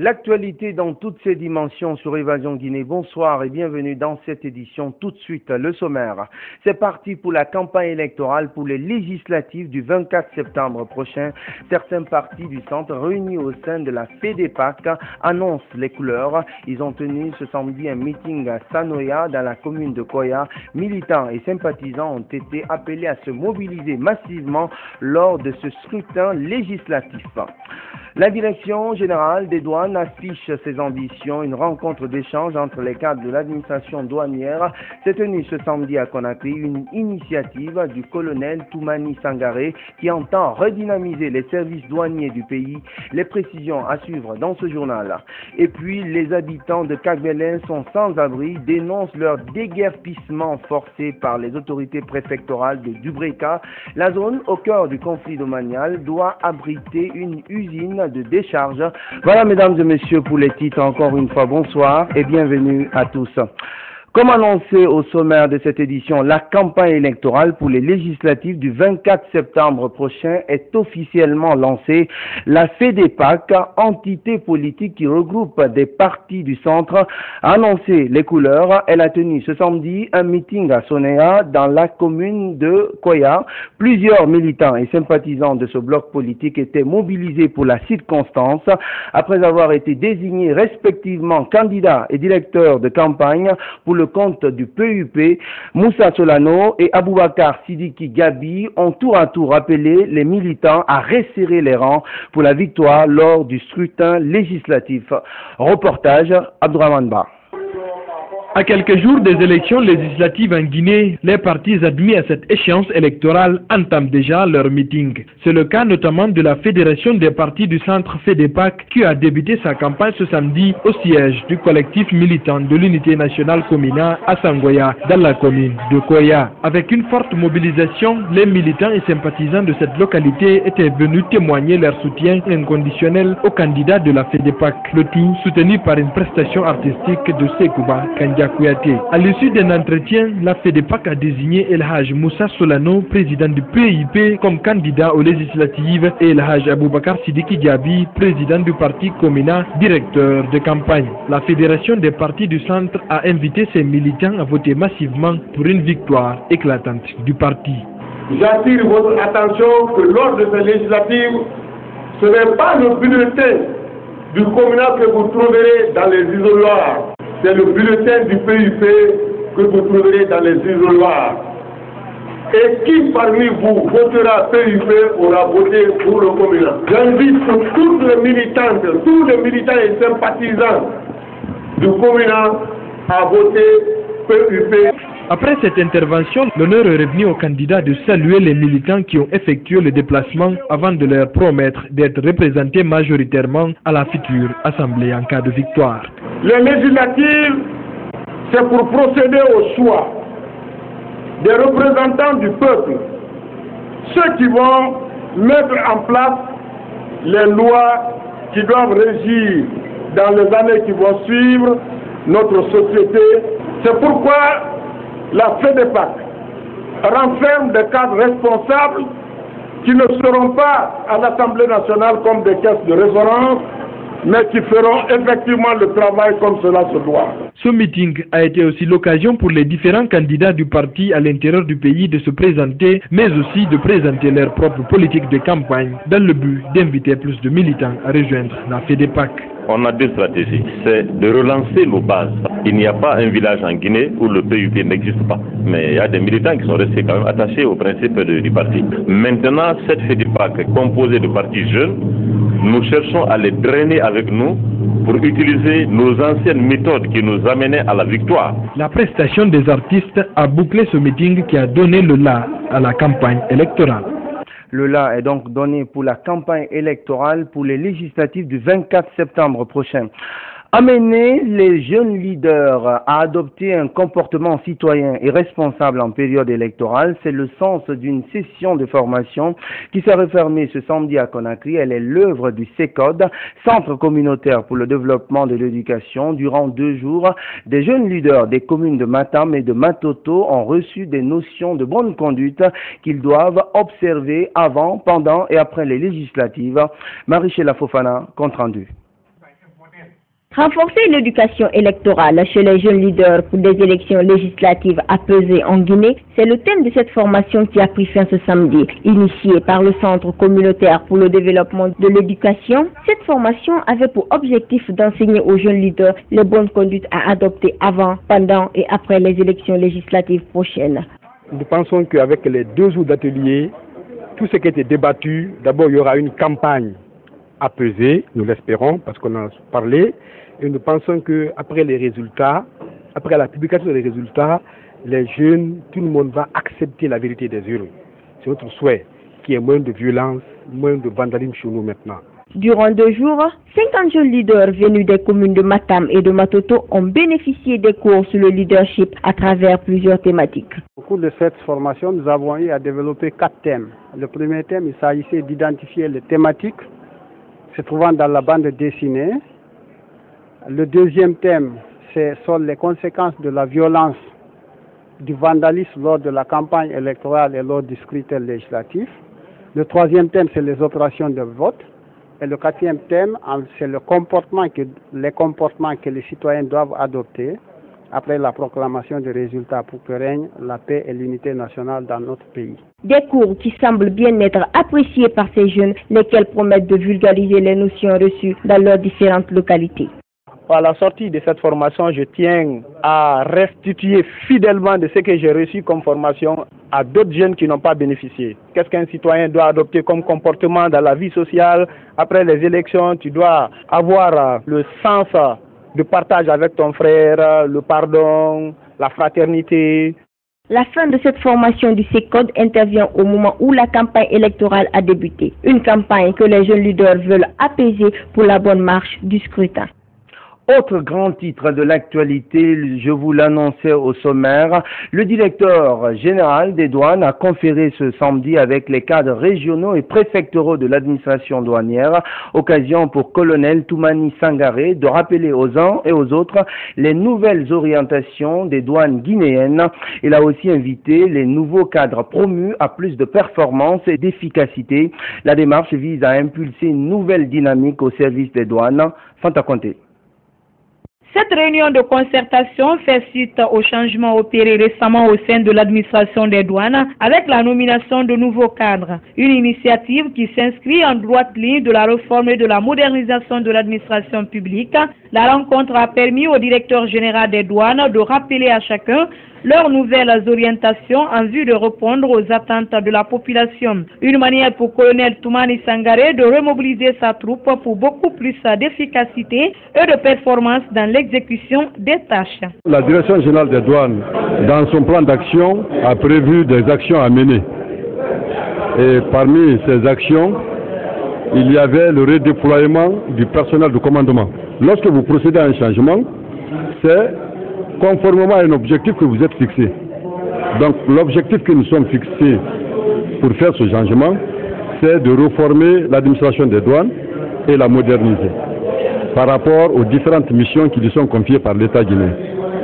L'actualité dans toutes ses dimensions sur Évasion Guinée. Bonsoir et bienvenue dans cette édition. Tout de suite, le sommaire. C'est parti pour la campagne électorale pour les législatives du 24 septembre prochain. Certains partis du centre réunis au sein de la FEDEPAC annoncent les couleurs. Ils ont tenu ce samedi un meeting à Sanoya dans la commune de Koya. Militants et sympathisants ont été appelés à se mobiliser massivement lors de ce scrutin législatif. La direction générale des douanes affiche ses ambitions. Une rencontre d'échange entre les cadres de l'administration douanière s'est tenue ce samedi à Conakry, une initiative du colonel Toumani Sangaré qui entend redynamiser les services douaniers du pays. Les précisions à suivre dans ce journal. Et puis, les habitants de Cagbelin sont sans abri, dénoncent leur déguerpissement forcé par les autorités préfectorales de Dubreka. La zone au cœur du conflit domanial doit abriter une usine de décharge. Voilà, mesdames et messieurs, pour les titres, encore une fois, bonsoir et bienvenue à tous. Comme annoncé au sommaire de cette édition, la campagne électorale pour les législatives du 24 septembre prochain est officiellement lancée. La FEDEPAC, entité politique qui regroupe des partis du centre, a annoncé les couleurs. Elle a tenu ce samedi un meeting à Sonéa dans la commune de Koya. Plusieurs militants et sympathisants de ce bloc politique étaient mobilisés pour la circonstance après avoir été désignés respectivement candidats et directeurs de campagne pour le compte du PUP. Moussa Solano et Aboubakar Sidiki Gabi ont tour à tour appelé les militants à resserrer les rangs pour la victoire lors du scrutin législatif. Reportage Abdourahmane Ba. À quelques jours des élections législatives en Guinée, les partis admis à cette échéance électorale entament déjà leur meeting. C'est le cas notamment de la Fédération des partis du centre FEDEPAC qui a débuté sa campagne ce samedi au siège du collectif militant de l'unité nationale communale à Sangoya, dans la commune de Koya. Avec une forte mobilisation, les militants et sympathisants de cette localité étaient venus témoigner leur soutien inconditionnel au candidat de la FEDEPAC, le tout soutenu par une prestation artistique de Sekouba Kandja. À l'issue d'un entretien, la FEDEPAC a désigné El Haj Moussa Solano, président du PIP, comme candidat aux législatives et El Haj Aboubakar Sidiki Diaby, président du parti Komina, directeur de campagne. La Fédération des partis du centre a invité ses militants à voter massivement pour une victoire éclatante du parti. J'attire votre attention que lors de ces législatives, ce n'est pas le bulletin du Komina que vous trouverez dans les isoloirs. C'est le bulletin du PUP que vous trouverez dans les isoloirs. Et qui parmi vous votera PUP aura voté pour le communal. J'invite toutes les militantes, tous les militants et sympathisants du communal à voter PUP. Après cette intervention, l'honneur est revenu aux candidats de saluer les militants qui ont effectué le déplacement avant de leur promettre d'être représentés majoritairement à la future Assemblée en cas de victoire. Les législatives, c'est pour procéder au choix des représentants du peuple, ceux qui vont mettre en place les lois qui doivent régir dans les années qui vont suivre notre société. C'est pourquoi la FEDEPAC renferme des cadres responsables qui ne seront pas à l'Assemblée nationale comme des caisses de résonance, mais qui feront effectivement le travail comme cela se doit. Ce meeting a été aussi l'occasion pour les différents candidats du parti à l'intérieur du pays de se présenter, mais aussi de présenter leur propre politique de campagne dans le but d'inviter plus de militants à rejoindre la FEDEPAC. On a deux stratégies, c'est de relancer nos bases. Il n'y a pas un village en Guinée où le PUP n'existe pas, mais il y a des militants qui sont restés quand même attachés aux principes du parti. Maintenant, cette FEDEPAC composée de partis jeunes, nous cherchons à les drainer avec nous pour utiliser nos anciennes méthodes qui nous amenaient à la victoire. La prestation des artistes a bouclé ce meeting qui a donné le la à la campagne électorale. Le la est donc donné pour la campagne électorale pour les législatives du 24 septembre prochain. Amener les jeunes leaders à adopter un comportement citoyen et responsable en période électorale, c'est le sens d'une session de formation qui s'est refermée ce samedi à Conakry. Elle est l'œuvre du CECOD, Centre communautaire pour le développement de l'éducation. Durant 2 jours, des jeunes leaders des communes de Matam et de Matoto ont reçu des notions de bonne conduite qu'ils doivent observer avant, pendant et après les législatives. Marie-Chela Fofana, compte rendu. Renforcer l'éducation électorale chez les jeunes leaders pour des élections législatives apaisées en Guinée, c'est le thème de cette formation qui a pris fin ce samedi. Initiée par le Centre communautaire pour le développement de l'éducation, cette formation avait pour objectif d'enseigner aux jeunes leaders les bonnes conduites à adopter avant, pendant et après les élections législatives prochaines. Nous pensons qu'avec les 2 jours d'atelier, tout ce qui a été débattu, d'abord il y aura une campagne apaisée, nous l'espérons, parce qu'on en a parlé. Et nous pensons qu'après les résultats, après la publication des résultats, les jeunes, tout le monde va accepter la vérité des urnes. C'est notre souhait, qu'il y ait moins de violence, moins de vandalisme chez nous maintenant. Durant 2 jours, 50 jeunes leaders venus des communes de Matam et de Matoto ont bénéficié des cours sur le leadership à travers plusieurs thématiques. Au cours de cette formation, nous avons eu à développer 4 thèmes. Le premier thème, il s'agissait d'identifier les thématiques se trouvant dans la bande dessinée. Le deuxième thème, ce sont les conséquences de la violence, du vandalisme lors de la campagne électorale et lors du scrutin législatif. Le troisième thème, c'est les opérations de vote. Et le quatrième thème, c'est les comportements que les citoyens doivent adopter après la proclamation des résultats pour que règne la paix et l'unité nationale dans notre pays. Des cours qui semblent bien être appréciés par ces jeunes, lesquels promettent de vulgariser les notions reçues dans leurs différentes localités. À la sortie de cette formation, je tiens à restituer fidèlement de ce que j'ai reçu comme formation à d'autres jeunes qui n'ont pas bénéficié. Qu'est-ce qu'un citoyen doit adopter comme comportement dans la vie sociale? Après les élections, tu dois avoir le sens de partage avec ton frère, le pardon, la fraternité. La fin de cette formation du CECOD intervient au moment où la campagne électorale a débuté. Une campagne que les jeunes leaders veulent apaiser pour la bonne marche du scrutin. Autre grand titre de l'actualité, je vous l'annonçais au sommaire, le directeur général des douanes a conféré ce samedi avec les cadres régionaux et préfectoraux de l'administration douanière, occasion pour colonel Toumani Sangaré de rappeler aux uns et aux autres les nouvelles orientations des douanes guinéennes. Il a aussi invité les nouveaux cadres promus à plus de performance et d'efficacité. La démarche vise à impulser une nouvelle dynamique au service des douanes. Fanta Conté. Cette réunion de concertation fait suite aux changements opérés récemment au sein de l'administration des douanes avec la nomination de nouveaux cadres. Une initiative qui s'inscrit en droite ligne de la réforme et de la modernisation de l'administration publique. La rencontre a permis au directeur général des douanes de rappeler à chacun leurs nouvelles orientations en vue de répondre aux attentes de la population. Une manière pour colonel Toumani Sangaré de remobiliser sa troupe pour beaucoup plus d'efficacité et de performance dans l'exécution des tâches. La direction générale des douanes, dans son plan d'action, a prévu des actions à mener. Et parmi ces actions, il y avait le redéploiement du personnel de commandement. Lorsque vous procédez à un changement, c'est conformément à un objectif que vous êtes fixé. Donc l'objectif que nous sommes fixés pour faire ce changement, c'est de reformer l'administration des douanes et la moderniser par rapport aux différentes missions qui lui sont confiées par l'État guinéen,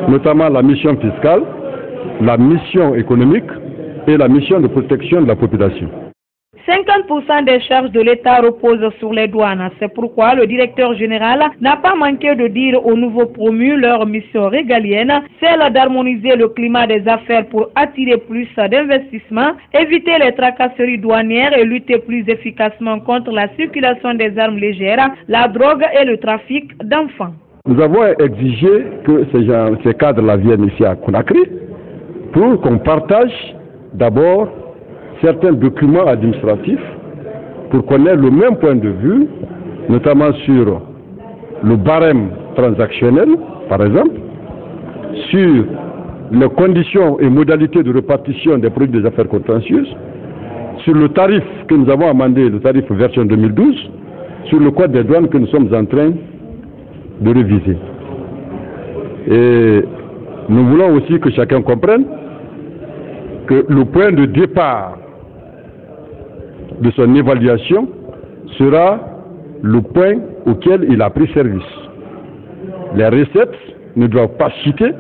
notamment la mission fiscale, la mission économique et la mission de protection de la population. 50% des charges de l'État reposent sur les douanes. C'est pourquoi le directeur général n'a pas manqué de dire aux nouveaux promus leur mission régalienne, celle d'harmoniser le climat des affaires pour attirer plus d'investissements, éviter les tracasseries douanières et lutter plus efficacement contre la circulation des armes légères, la drogue et le trafic d'enfants. Nous avons exigé que ces cadres-là viennent ici à Conakry pour qu'on partage d'abord certains documents administratifs pour qu'on ait le même point de vue, notamment sur le barème transactionnel, par exemple, sur les conditions et modalités de répartition des produits des affaires contentieuses, sur le tarif que nous avons amendé, le tarif version 2012, sur le code des douanes que nous sommes en train de réviser. Et nous voulons aussi que chacun comprenne que le point de départ de son évaluation sera le point auquel il a pris service. Les recettes ne doivent pas chuter,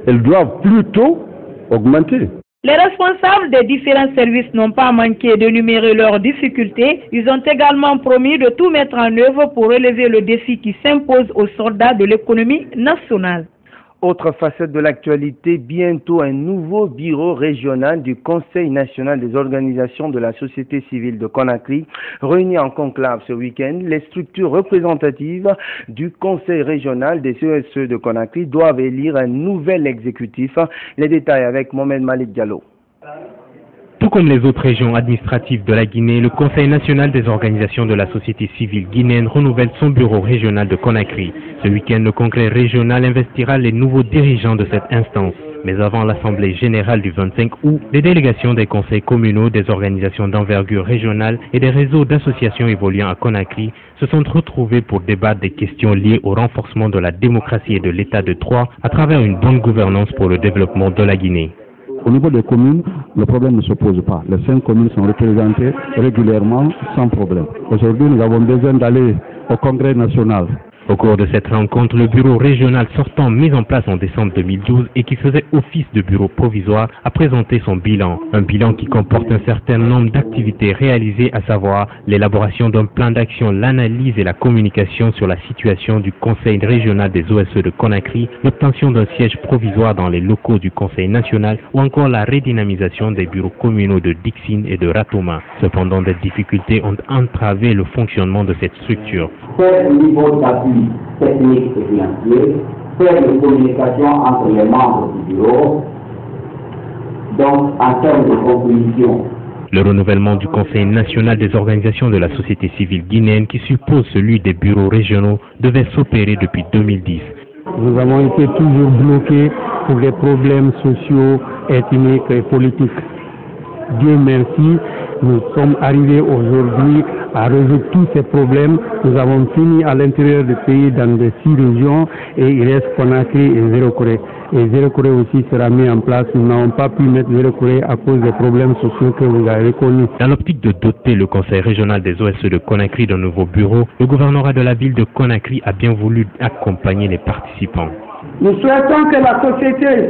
elles doivent plutôt augmenter. Les responsables des différents services n'ont pas manqué d'énumérer leurs difficultés. Ils ont également promis de tout mettre en œuvre pour relever le défi qui s'impose aux soldats de l'économie nationale. Autre facette de l'actualité, bientôt un nouveau bureau régional du Conseil national des organisations de la société civile de Conakry. Réunis en conclave ce week-end, les structures représentatives du Conseil régional des CESE de Conakry doivent élire un nouvel exécutif. Les détails avec Mohamed Malik Diallo. Tout comme les autres régions administratives de la Guinée, le Conseil national des organisations de la société civile guinéenne renouvelle son bureau régional de Conakry. Ce week-end, le congrès régional investira les nouveaux dirigeants de cette instance. Mais avant l'Assemblée générale du 25 août, les délégations des conseils communaux, des organisations d'envergure régionale et des réseaux d'associations évoluant à Conakry se sont retrouvés pour débattre des questions liées au renforcement de la démocratie et de l'état de droit à travers une bonne gouvernance pour le développement de la Guinée. Au niveau des communes, le problème ne se pose pas. Les 5 communes sont représentées régulièrement sans problème. Aujourd'hui, nous avons besoin d'aller au Congrès national. Au cours de cette rencontre, le bureau régional sortant mis en place en décembre 2012 et qui faisait office de bureau provisoire a présenté son bilan. Un bilan qui comporte un certain nombre d'activités réalisées, à savoir l'élaboration d'un plan d'action, l'analyse et la communication sur la situation du Conseil régional des OSE de Conakry, l'obtention d'un siège provisoire dans les locaux du Conseil national ou encore la redynamisation des bureaux communaux de Dixine et de Ratoma. Cependant, des difficultés ont entravé le fonctionnement de cette structure. Technique et financier, faire une communication entre les membres du bureau, donc en termes de composition. Le renouvellement du Conseil national des organisations de la société civile guinéenne, qui suppose celui des bureaux régionaux, devait s'opérer depuis 2010. Nous avons été toujours bloqués pour les problèmes sociaux, ethniques et politiques. Dieu merci, nous sommes arrivés aujourd'hui à résoudre tous ces problèmes. Nous avons fini à l'intérieur du pays dans les 6 régions et il reste Conakry et Zéro Corée. Et Zéro Corée aussi sera mis en place. Nous n'avons pas pu mettre Zéro Corée à cause des problèmes sociaux que vous avez connus. Dans l'optique de doter le Conseil régional des OSE de Conakry d'un nouveau bureau, le gouvernorat de la ville de Conakry a bien voulu accompagner les participants. Nous souhaitons que la société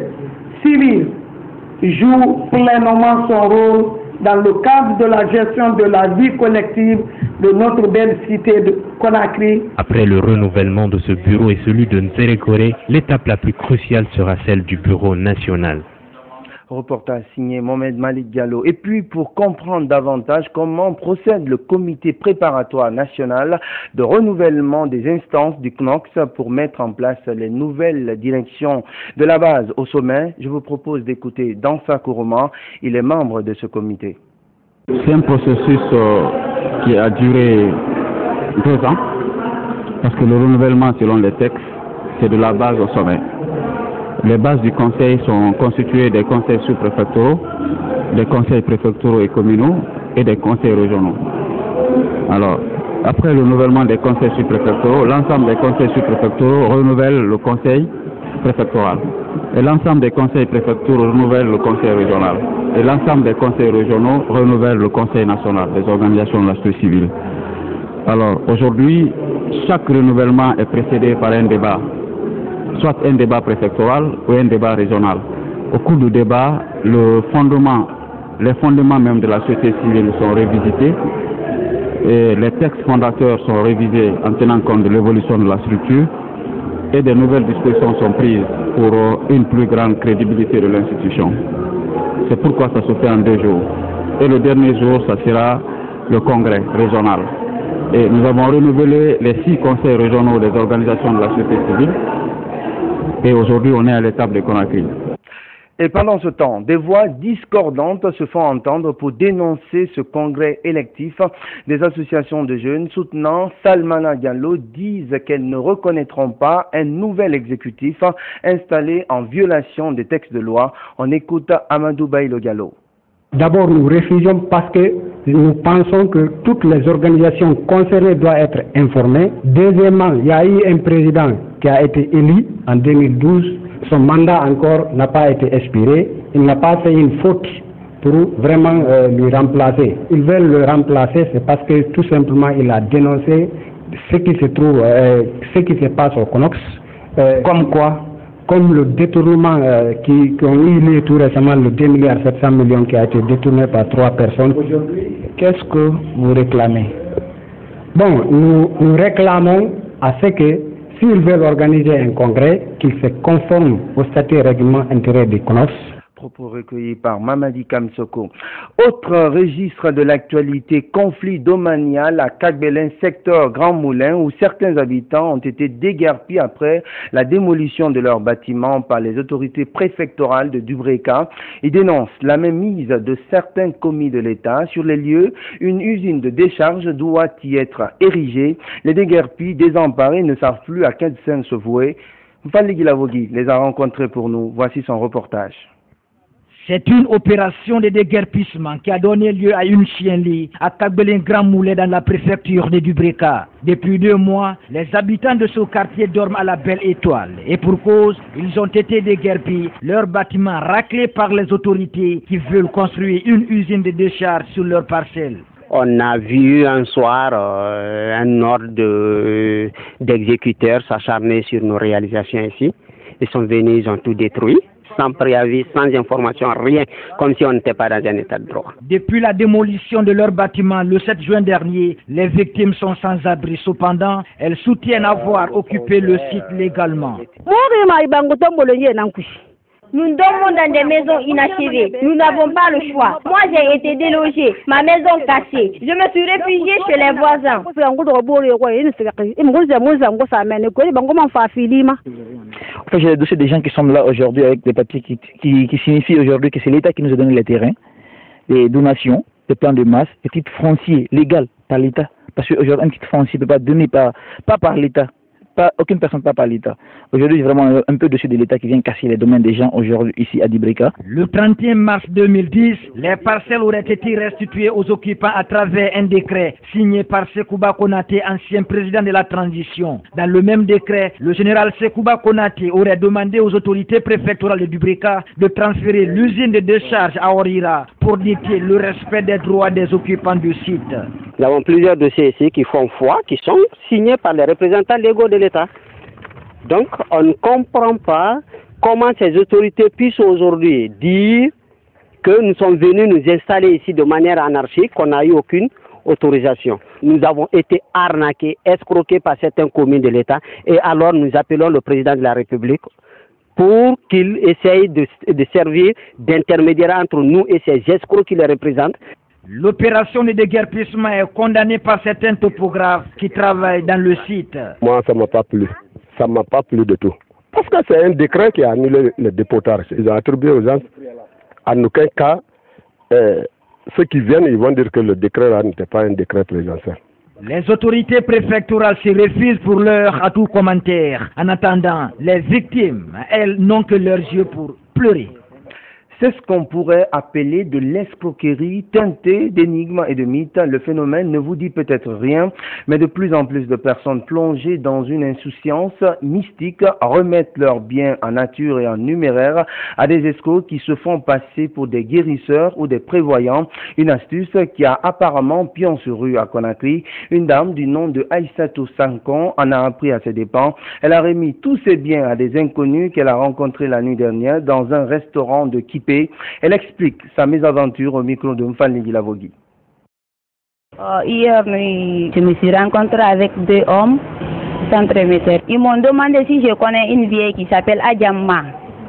civile joue pleinement son rôle dans le cadre de la gestion de la vie collective de notre belle cité de Conakry. Après le renouvellement de ce bureau et celui de Zéro Corée, l'étape la plus cruciale sera celle du bureau national. Reportage signé Mohamed Malik Diallo. Et puis, pour comprendre davantage comment procède le comité préparatoire national de renouvellement des instances du CNOX pour mettre en place les nouvelles directions de la base au sommet, je vous propose d'écouter Dansa Kourouma. Il est membre de ce comité. C'est un processus qui a duré 2 ans, parce que le renouvellement, selon les textes, c'est de la base au sommet. Les bases du conseil sont constituées des conseils sous-préfectoraux, des conseils préfectoraux et communaux et des conseils régionaux. Alors, après le renouvellement des conseils sous-préfectoraux, l'ensemble des conseils sous-préfectoraux renouvelle le conseil préfectoral. Et l'ensemble des conseils préfectoraux renouvelle le conseil régional. Et l'ensemble des conseils régionaux renouvelle le conseil national des organisations de la société civile. Alors, aujourd'hui, chaque renouvellement est précédé par un débat, soit un débat préfectoral ou un débat régional. Au cours du débat, les fondements même de la société civile sont revisités et les textes fondateurs sont révisés en tenant compte de l'évolution de la structure et de nouvelles dispositions sont prises pour une plus grande crédibilité de l'institution. C'est pourquoi ça se fait en 2 jours. Et le dernier jour, ça sera le congrès régional. Et nous avons renouvelé les 6 conseils régionaux des organisations de la société civile. Et aujourd'hui, on est à l'étape de Conakry. Et pendant ce temps, des voix discordantes se font entendre pour dénoncer ce congrès électif. Des associations de jeunes soutenant Salmana Diallo disent qu'elles ne reconnaîtront pas un nouvel exécutif installé en violation des textes de loi. On écoute Amadou Baïlo Diallo. D'abord, nous refusons parce que nous pensons que toutes les organisations concernées doivent être informées. Deuxièmement, il y a eu un président qui a été élu en 2012. Son mandat encore n'a pas été expiré. Il n'a pas fait une faute pour vraiment lui remplacer. Ils veulent le remplacer, c'est parce que tout simplement il a dénoncé ce qui se passe au CNOX, comme quoi comme le détournement qui ont eu lieu tout récemment, le 2,7 milliards qui a été détourné par 3 personnes, qu'est-ce que vous réclamez? Bon, nous réclamons à ce que s'ils veulent organiser un congrès, qu'ils se conforment au statut et règlement intérieur du CNOS. Propos recueillis par Mamadi Kamsoko. Autre registre de l'actualité, conflit domanial à Kagbelin, secteur Grand Moulin, où certains habitants ont été déguerpis après la démolition de leurs bâtiments par les autorités préfectorales de Dubreka. Ils dénoncent la mainmise de certains commis de l'État sur les lieux. Une usine de décharge doit y être érigée. Les déguerpis désemparés ne savent plus à quel sein se vouer. Mfali Gilavogui les a rencontrés pour nous. Voici son reportage. C'est une opération de déguerpissement qui a donné lieu à une chienlit à Kagbelin Grand Moulin dans la préfecture de Dubreka. Depuis 2 mois, les habitants de ce quartier dorment à la Belle Étoile. Et pour cause, ils ont été déguerpis, leurs bâtiments raclés par les autorités qui veulent construire une usine de décharge sur leur parcelle. On a vu un soir un ordre d'exécuteurs s'acharner sur nos réalisations ici. Ils sont venus, ils ont tout détruit. Sans préavis, sans information, rien, comme si on n'était pas dans un état de droit. Depuis la démolition de leur bâtiment le 7 juin dernier, les victimes sont sans abri. Cependant, elles soutiennent avoir occupé le site légalement. Nous dormons dans des maisons inachevées. Nous n'avons pas le choix. Moi, j'ai été délogée, ma maison cassée. Je me suis réfugiée chez les voisins. En fait, j'ai le dossier des gens qui sont là aujourd'hui avec des papiers qui signifient aujourd'hui que c'est l'État qui nous a donné les terrains, les donations, les plans de masse, les titres fonciers légaux par l'État. Parce qu'aujourd'hui, un titre foncier ne peut pas donner pas par l'État. Aucune personne pas par l'État. Aujourd'hui, c'est vraiment un peu dessus de l'État qui vient casser les domaines des gens aujourd'hui ici à Dubreka. Le 31 mars 2010, les parcelles auraient été restituées aux occupants à travers un décret signé par Sekouba Konaté, ancien président de la transition. Dans le même décret, le général Sekouba Konaté aurait demandé aux autorités préfectorales de Dubreka de transférer l'usine de décharge à Orira pour dicter le respect des droits des occupants du site. Nous avons plusieurs dossiers ici qui font foi, qui sont signés par les représentants légaux de l'État. Donc, on ne comprend pas comment ces autorités puissent aujourd'hui dire que nous sommes venus nous installer ici de manière anarchique, qu'on n'a eu aucune autorisation. Nous avons été arnaqués, escroqués par certains communes de l'État, et alors nous appelons le président de la République pour qu'il essaye de servir d'intermédiaire entre nous et ces escrocs qui les représentent. L'opération de déguerpissement est condamnée par certains topographes qui travaillent dans le site. Moi, ça ne m'a pas plu. Ça ne m'a pas plu du tout. Parce que c'est un décret qui a annulé le dépotage. Ils ont attribué aux gens, en aucun cas, ceux qui viennent, ils vont dire que le décret là n'était pas un décret présidentiel. Les autorités préfectorales se refusent pour l'heure à tout commentaire. En attendant, les victimes, elles n'ont que leurs yeux pour pleurer. C'est ce qu'on pourrait appeler de l'escroquerie teintée d'énigmes et de mythes. Le phénomène ne vous dit peut-être rien, mais de plus en plus de personnes plongées dans une insouciance mystique remettent leurs biens en nature et en numéraire à des escrocs qui se font passer pour des guérisseurs ou des prévoyants. Une astuce qui a apparemment pion sur rue à Conakry. Une dame du nom de Aïssatou Sankon en a appris à ses dépens. Elle a remis tous ses biens à des inconnus qu'elle a rencontrés la nuit dernière dans un restaurant de Kipé. Elle explique sa mésaventure au micro de Mfali Gilavogui. Hier, je me suis rencontrée avec 2 hommes centre-émetteurs. Ils m'ont demandé si je connais une vieille qui s'appelle Adjamma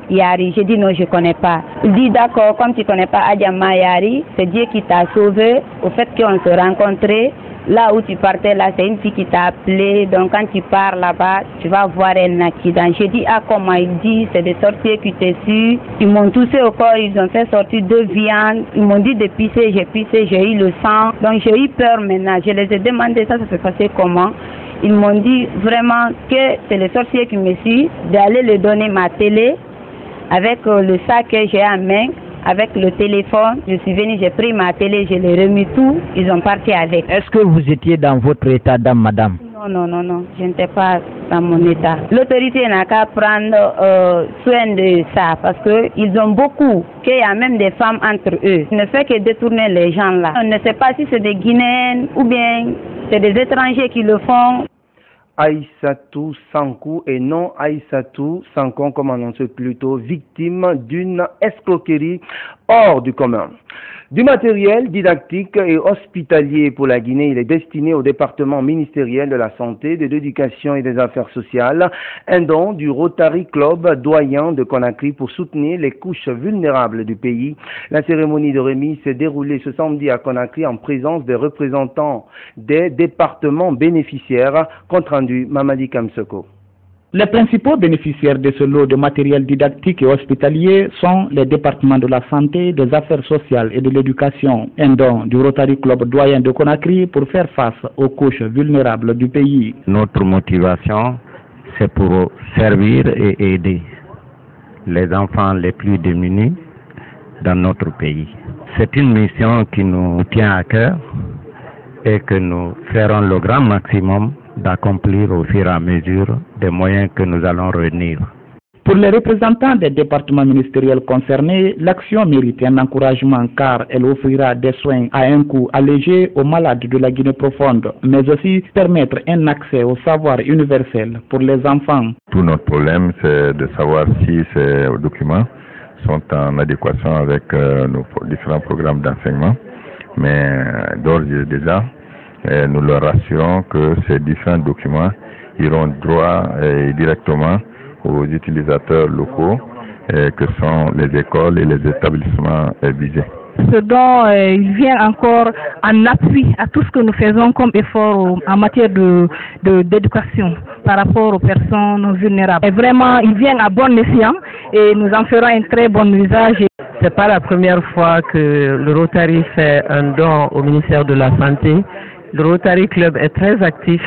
Yari. J'ai dit non, je ne connais pas. Il dit d'accord, comme tu ne connais pas Adjamma Yari, c'est Dieu qui t'a sauvé au fait qu'on se rencontrait. Là où tu partais, là, c'est une fille qui t'a appelé. Donc, quand tu pars là-bas, tu vas voir un accident. J'ai dit, ah, comment il dit, c'est des sorciers qui t'es su. Ils m'ont touché au corps, ils ont fait sortir 2 viandes. Ils m'ont dit de pisser, j'ai pissé, j'ai eu le sang. Donc, j'ai eu peur maintenant. Je les ai demandé, ça s'est passé comment. Ils m'ont dit vraiment que c'est les sorciers qui me suivent, d'aller leur donner ma télé avec le sac que j'ai en main. Avec le téléphone, je suis venue, j'ai pris ma télé, je l'ai remis tout, ils ont parti avec. Est-ce que vous étiez dans votre état d'âme, madame? Non, je n'étais pas dans mon état. L'autorité n'a qu'à prendre soin de ça, parce qu'ils ont beaucoup, qu'il y a même des femmes entre eux. On ne fait que détourner les gens là. On ne sait pas si c'est des Guinéens ou bien c'est des étrangers qui le font. Aïssatou Sankou et non Aïssatou Sankon, comme annoncé plus tôt, victime d'une escroquerie hors du commun. Du matériel didactique et hospitalier pour la Guinée, il est destiné au département ministériel de la Santé, de l'Éducation et des Affaires sociales, un don du Rotary Club doyen de Conakry pour soutenir les couches vulnérables du pays. La cérémonie de remise s'est déroulée ce samedi à Conakry en présence des représentants des départements bénéficiaires, compte rendu Mamadi Kamsoko. Les principaux bénéficiaires de ce lot de matériel didactique et hospitalier sont les départements de la santé, des affaires sociales et de l'éducation, un don du Rotary Club doyen de Conakry pour faire face aux couches vulnérables du pays. Notre motivation, c'est pour servir et aider les enfants les plus démunis dans notre pays. C'est une mission qui nous tient à cœur et que nous ferons le grand maximum d'accomplir au fur et à mesure des moyens que nous allons réunir. Pour les représentants des départements ministériels concernés, l'action mérite un encouragement car elle offrira des soins à un coût allégé aux malades de la Guinée profonde, mais aussi permettre un accès au savoir universel pour les enfants. Tout notre problème, c'est de savoir si ces documents sont en adéquation avec nos différents programmes d'enseignement, mais d'ores et déjà, nous leur rassurons que ces différents documents iront droit et directement aux utilisateurs locaux, que sont les écoles et les établissements visés. Ce dont il vient encore en appui à tout ce que nous faisons comme effort en matière d'éducation par rapport aux personnes vulnérables. Et vraiment, il vient à bon escient et nous en ferons un très bon usage. C'est pas la première fois que le Rotary fait un don au ministère de la Santé. Le Rotary Club est très actif,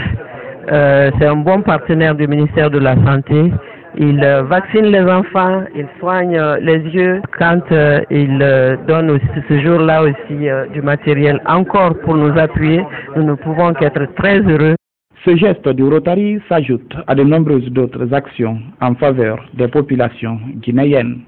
c'est un bon partenaire du ministère de la Santé. Il vaccine les enfants, il soigne les yeux. Quand il donne aussi, ce jour-là aussi du matériel encore pour nous appuyer, nous ne pouvons qu'être très heureux. Ce geste du Rotary s'ajoute à de nombreuses autres actions en faveur des populations guinéennes.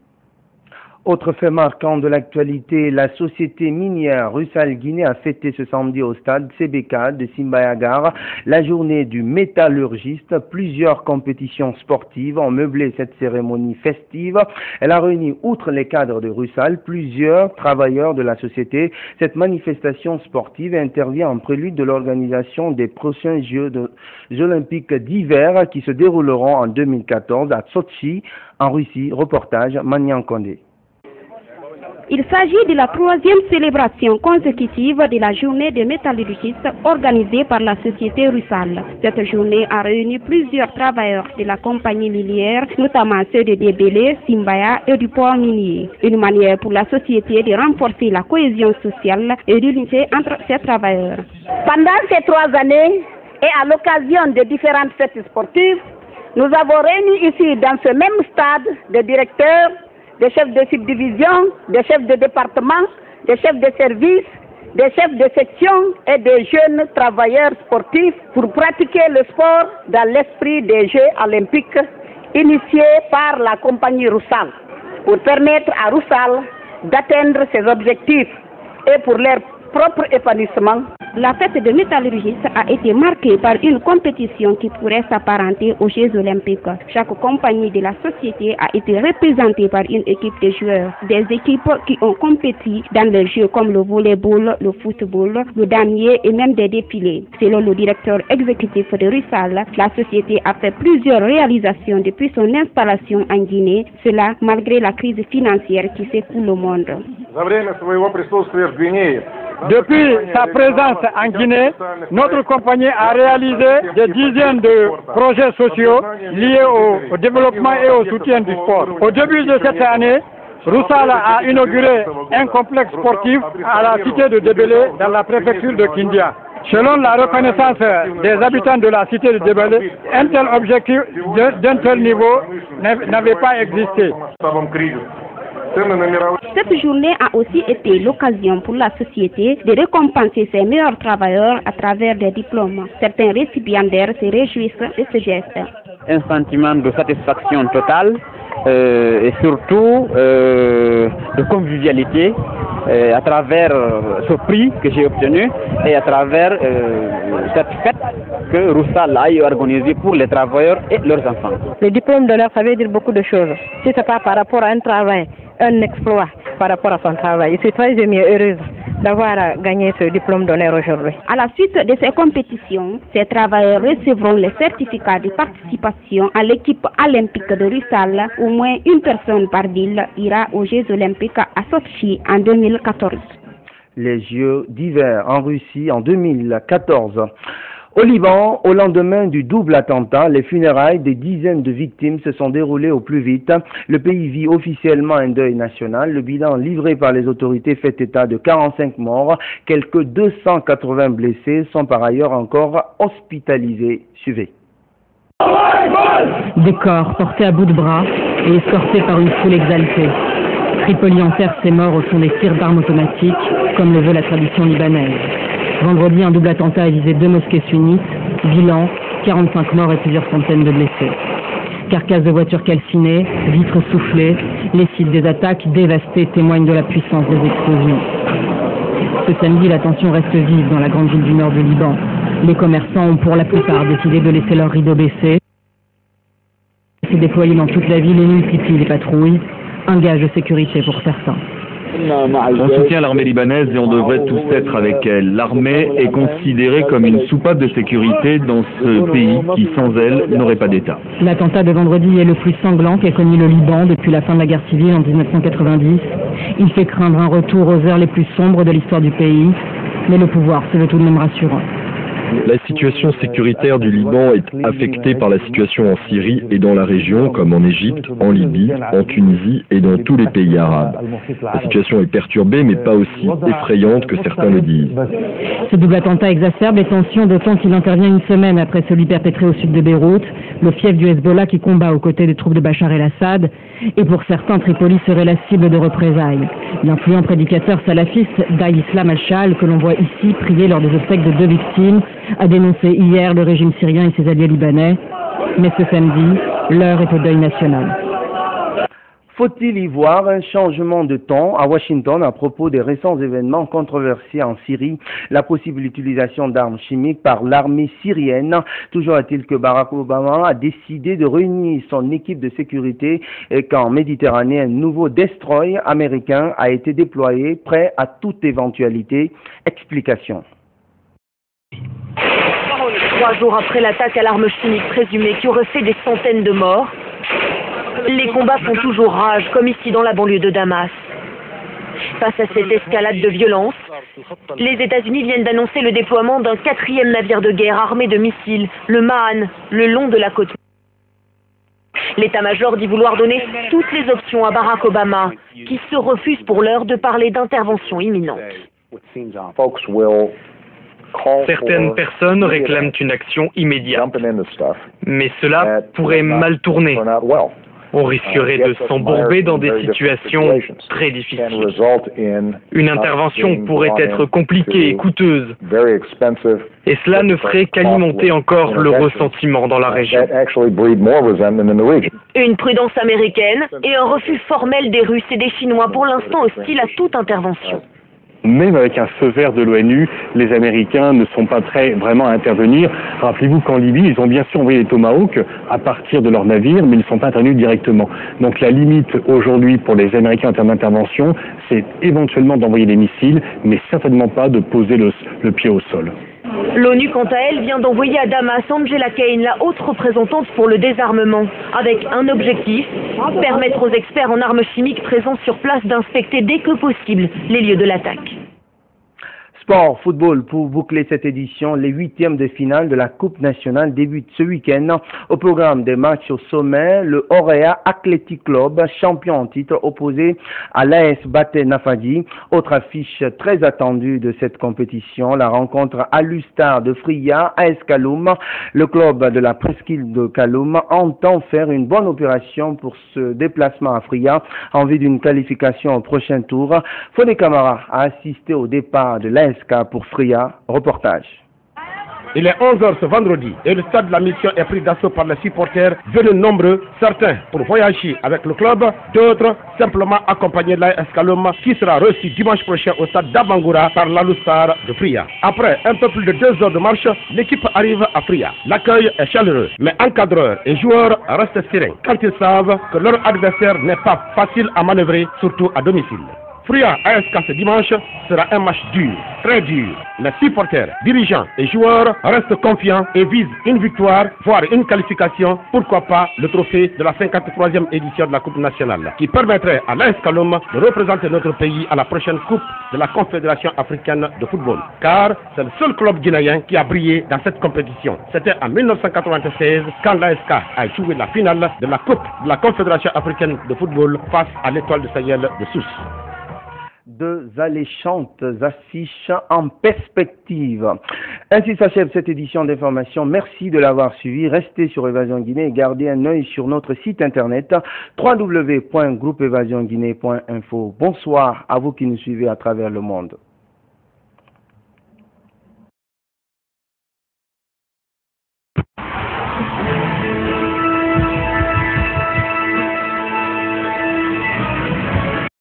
Autre fait marquant de l'actualité, la société minière Rusal Guinée a fêté ce samedi au stade CBK de Simbayagar la journée du métallurgiste. Plusieurs compétitions sportives ont meublé cette cérémonie festive. Elle a réuni, outre les cadres de Rusal, plusieurs travailleurs de la société. Cette manifestation sportive intervient en prélude de l'organisation des prochains Jeux olympiques d'hiver qui se dérouleront en 2014 à Sochi, en Russie. Reportage Magnan Kondé. Il s'agit de la troisième célébration consécutive de la journée des métallurgistes organisée par la société Rusal. Cette journée a réuni plusieurs travailleurs de la compagnie minière, notamment ceux de Débélé, Simbaya et du port minier. Une manière pour la société de renforcer la cohésion sociale et l'unité entre ses travailleurs. Pendant ces 3 années et à l'occasion de différentes fêtes sportives, nous avons réuni ici dans ce même stade des directeurs, des chefs de subdivision, des chefs de département, des chefs de service, des chefs de section et des jeunes travailleurs sportifs pour pratiquer le sport dans l'esprit des Jeux olympiques initiés par la compagnie Rusal, pour permettre à Rusal d'atteindre ses objectifs et pour leur propre épanouissement. La fête de métallurgistes a été marquée par une compétition qui pourrait s'apparenter aux Jeux olympiques. Chaque compagnie de la société a été représentée par une équipe de joueurs. Des équipes qui ont compéti dans les jeux comme le volleyball, le football, le damier et même des défilés. Selon le directeur exécutif de Rusal, la société a fait plusieurs réalisations depuis son installation en Guinée, cela malgré la crise financière qui secoue le monde. Depuis sa présence en Guinée, notre compagnie a réalisé des dizaines de projets sociaux liés au développement et au soutien du sport. Au début de cette année, Rusal a inauguré un complexe sportif à la cité de Débélé dans la préfecture de Kindia. Selon la reconnaissance des habitants de la cité de Débélé, un tel objectif d'un tel niveau n'avait pas existé. Cette journée a aussi été l'occasion pour la société de récompenser ses meilleurs travailleurs à travers des diplômes. Certains récipiendaires se réjouissent de ce geste. un sentiment de satisfaction totale et surtout de convivialité à travers ce prix que j'ai obtenu et à travers cette fête que Roussal a organisée pour les travailleurs et leurs enfants. Le diplôme d'honneur, ça veut dire beaucoup de choses. Si ce n'est pas par rapport à un travail, un exploit par rapport à son travail, je suis très heureuse d'avoir gagné ce diplôme d'honneur aujourd'hui. À la suite de ces compétitions, ces travailleurs recevront les certificats de participation à l'équipe olympique de Roussal. Au moins une personne par ville ira aux Jeux olympiques à Sochi en 2014. Les Jeux d'hiver en Russie en 2014. Au Liban, au lendemain du double attentat, les funérailles des dizaines de victimes se sont déroulées au plus vite. Le pays vit officiellement un deuil national. Le bilan livré par les autorités fait état de 45 morts. Quelques 280 blessés sont par ailleurs encore hospitalisés. Suivez. Des corps portés à bout de bras et escortés par une foule exaltée. Tripoli enterre ses morts au son des tirs d'armes automatiques, comme le veut la tradition libanaise. Vendredi, un double attentat a visé 2 mosquées sunnites. Bilan, 45 morts et plusieurs centaines de blessés. Carcasses de voitures calcinées, vitres soufflées, les sites des attaques dévastés témoignent de la puissance des explosions. Ce samedi, la tension reste vive dans la grande ville du nord du Liban. Les commerçants ont pour la plupart décidé de laisser leurs rideaux baissés. Se déployer dans toute la ville et multiplient les patrouilles, un gage de sécurité pour certains. On soutient l'armée libanaise et on devrait tous être avec elle. L'armée est considérée comme une soupape de sécurité dans ce pays qui, sans elle, n'aurait pas d'État. L'attentat de vendredi est le plus sanglant qu'ait connu le Liban depuis la fin de la guerre civile en 1990. Il fait craindre un retour aux heures les plus sombres de l'histoire du pays, mais le pouvoir se veut tout de même rassurant. La situation sécuritaire du Liban est affectée par la situation en Syrie et dans la région, comme en Égypte, en Libye, en Tunisie et dans tous les pays arabes. La situation est perturbée, mais pas aussi effrayante que certains le disent. Ce double attentat exacerbe les tensions, d'autant qu'il intervient une semaine après celui perpétré au sud de Beyrouth, le fief du Hezbollah qui combat aux côtés des troupes de Bachar el-Assad. Et pour certains, Tripoli serait la cible de représailles. L'influent prédicateur salafiste Daï Islam al-Shal, que l'on voit ici prier lors des obsèques de 2 victimes, a dénoncé hier le régime syrien et ses alliés libanais. Mais ce samedi, l'heure est au deuil national. Faut-il y voir un changement de ton à Washington à propos des récents événements controversés en Syrie, la possible utilisation d'armes chimiques par l'armée syrienne? Toujours est-il que Barack Obama a décidé de réunir son équipe de sécurité et qu'en Méditerranée, un nouveau destroy américain a été déployé, prêt à toute éventualité. Explication. 3 jours après l'attaque à l'arme chimique présumée qui aurait fait des centaines de morts, les combats font toujours rage, comme ici dans la banlieue de Damas. Face à cette escalade de violence, les États-Unis viennent d'annoncer le déploiement d'un 4e navire de guerre armé de missiles, le Mahan, le long de la côte. L'état-major dit vouloir donner toutes les options à Barack Obama, qui se refuse pour l'heure de parler d'intervention imminente. Certaines personnes réclament une action immédiate, mais cela pourrait mal tourner. On risquerait de s'embourber dans des situations très difficiles. Une intervention pourrait être compliquée et coûteuse, et cela ne ferait qu'alimenter encore le ressentiment dans la région. Une prudence américaine et un refus formel des Russes et des Chinois, pour l'instant hostiles à toute intervention. Même avec un feu vert de l'ONU, les Américains ne sont pas prêts vraiment à intervenir. Rappelez-vous qu'en Libye, ils ont bien sûr envoyé les Tomahawks à partir de leurs navires, mais ils ne sont pas intervenus directement. Donc la limite aujourd'hui pour les Américains en termes d'intervention, c'est éventuellement d'envoyer des missiles, mais certainement pas de poser le pied au sol. L'ONU, quant à elle, vient d'envoyer à Damas Angela Kane, la haute représentante pour le désarmement, avec un objectif, permettre aux experts en armes chimiques présents sur place d'inspecter dès que possible les lieux de l'attaque. Sport, football, pour boucler cette édition, les 8e de finale de la Coupe nationale débutent ce week-end. Au programme des matchs au sommet, le Auréa Athletic Club, champion en titre, opposé à l'AS Baté Nafadi. Autre affiche très attendue de cette compétition, la rencontre Alustar de Fria, AS Kaloum. Le club de la presqu'île de Kaloum entend faire une bonne opération pour ce déplacement à Fria en vue d'une qualification au prochain tour. Fodé Camara a assisté au départ de l'AS pour Fria, reportage. Il est 11h ce vendredi et le stade de la mission est pris d'assaut par les supporters venus nombreux, certains pour voyager avec le club, d'autres simplement accompagnés de l'AS Kalom qui sera reçu dimanche prochain au stade d'Abangoura par l'Alustar de Fria. Après un peu plus de 2 heures de marche, l'équipe arrive à Fria. L'accueil est chaleureux, mais encadreurs et joueurs restent sereins quand ils savent que leur adversaire n'est pas facile à manœuvrer, surtout à domicile. Fria ASK ce dimanche sera un match dur, très dur. Les supporters, dirigeants et joueurs restent confiants et visent une victoire, voire une qualification, pourquoi pas le trophée de la 53e édition de la Coupe nationale, qui permettrait à l'AS Kalom de représenter notre pays à la prochaine Coupe de la Confédération africaine de football. Car c'est le seul club guinéen qui a brillé dans cette compétition. C'était en 1996 quand l'ASK a joué la finale de la Coupe de la Confédération africaine de football face à l'Étoile de Sahel de Sousse. Deux alléchantes affiches en perspective. Ainsi s'achève cette édition d'information. Merci de l'avoir suivi. Restez sur Évasion Guinée et gardez un œil sur notre site internet www.groupeevasionguinée.info. Bonsoir à vous qui nous suivez à travers le monde.